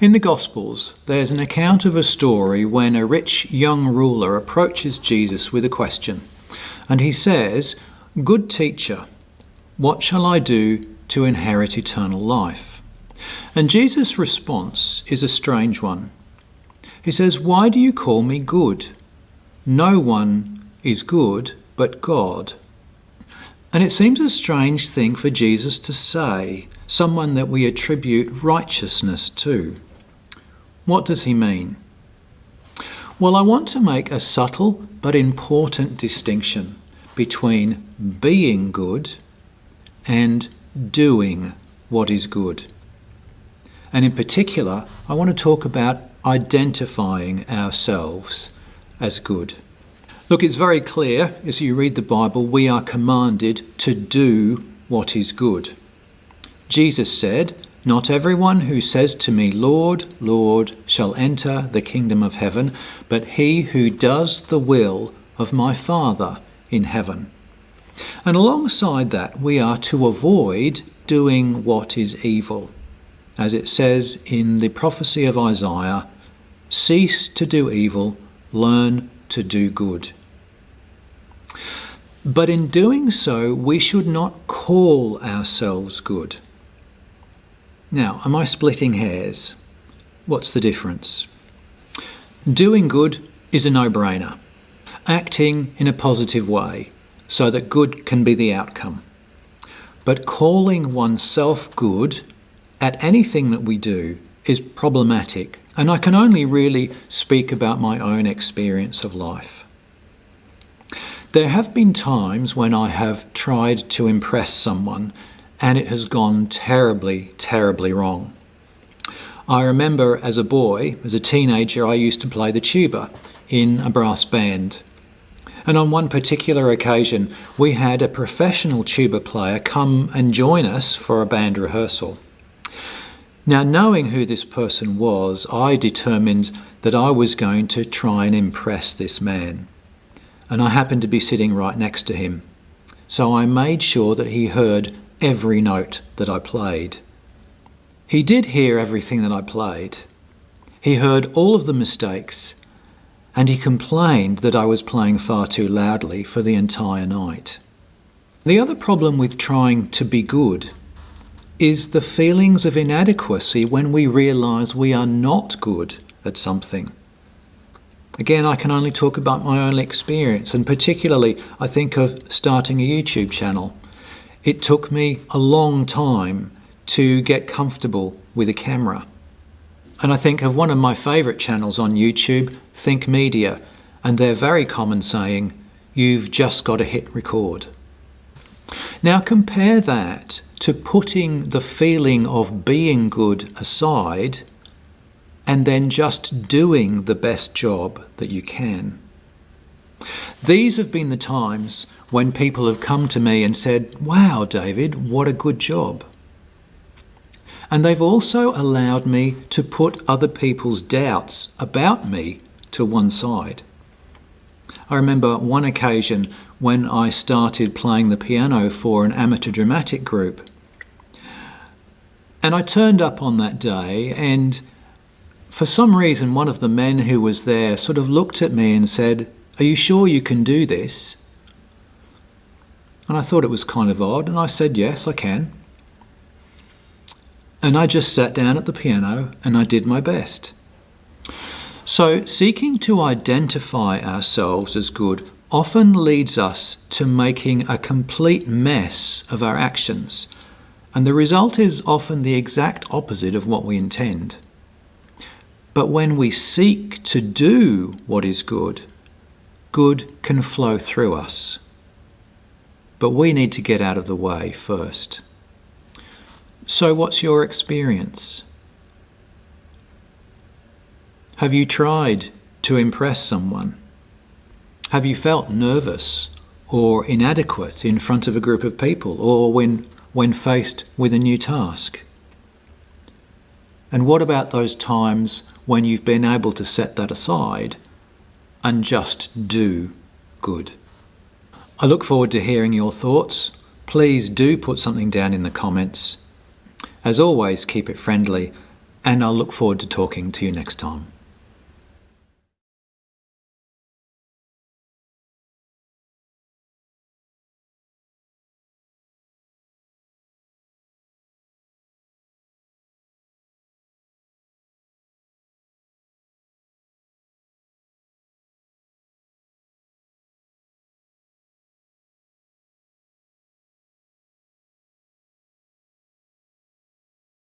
In the Gospels, there's an account of a story when a rich young ruler approaches Jesus with a question. And he says, "Good teacher, what shall I do to inherit eternal life?" And Jesus' response is a strange one. He says, "Why do you call me good? No one is good but God." And it seems a strange thing for Jesus to say, someone that we attribute righteousness to. What does he mean? Well, I want to make a subtle but important distinction between being good and doing what is good. And in particular, I want to talk about identifying ourselves as good. Look, it's very clear as you read the Bible, we are commanded to do what is good. Jesus said, "Not everyone who says to me, 'Lord, Lord,' shall enter the kingdom of heaven, but he who does the will of my Father in heaven." And alongside that, we are to avoid doing what is evil. As it says in the prophecy of Isaiah, "Cease to do evil, learn to do good." But in doing so, we should not call ourselves good. Now, am I splitting hairs? What's the difference? Doing good is a no-brainer. Acting in a positive way so that good can be the outcome. But calling oneself good at anything that we do is problematic, and I can only really speak about my own experience of life. There have been times when I have tried to impress someone and it has gone terribly, terribly wrong. I remember as a boy, as a teenager, I used to play the tuba in a brass band. And on one particular occasion, we had a professional tuba player come and join us for a band rehearsal. Now, knowing who this person was, I determined that I was going to try and impress this man. And I happened to be sitting right next to him. So I made sure that he heard every note that I played. He did hear everything that I played. He heard all of the mistakes, and he complained that I was playing far too loudly for the entire night. The other problem with trying to be good is the feelings of inadequacy when we realise we are not good at something. Again, I can only talk about my own experience, and particularly I think of starting a YouTube channel. It took me a long time to get comfortable with a camera. And I think of one of my favourite channels on YouTube, Think Media, and their very common saying, "You've just got to hit record." Now compare that to putting the feeling of being good aside and then just doing the best job that you can. These have been the times when people have come to me and said, "Wow, David, what a good job." And they've also allowed me to put other people's doubts about me to one side. I remember one occasion when I started playing the piano for an amateur dramatic group. And I turned up on that day, and for some reason one of the men who was there sort of looked at me and said, "Are you sure you can do this?" And I thought it was kind of odd, and I said, "Yes, I can." And I just sat down at the piano and I did my best. So seeking to identify ourselves as good often leads us to making a complete mess of our actions, and the result is often the exact opposite of what we intend. But when we seek to do what is good, good can flow through us. But we need to get out of the way first. So what's your experience? Have you tried to impress someone? Have you felt nervous or inadequate in front of a group of people, or when faced with a new task? And what about those times when you've been able to set that aside and just do good? I look forward to hearing your thoughts. Please do put something down in the comments. As always, keep it friendly, and I'll look forward to talking to you next time.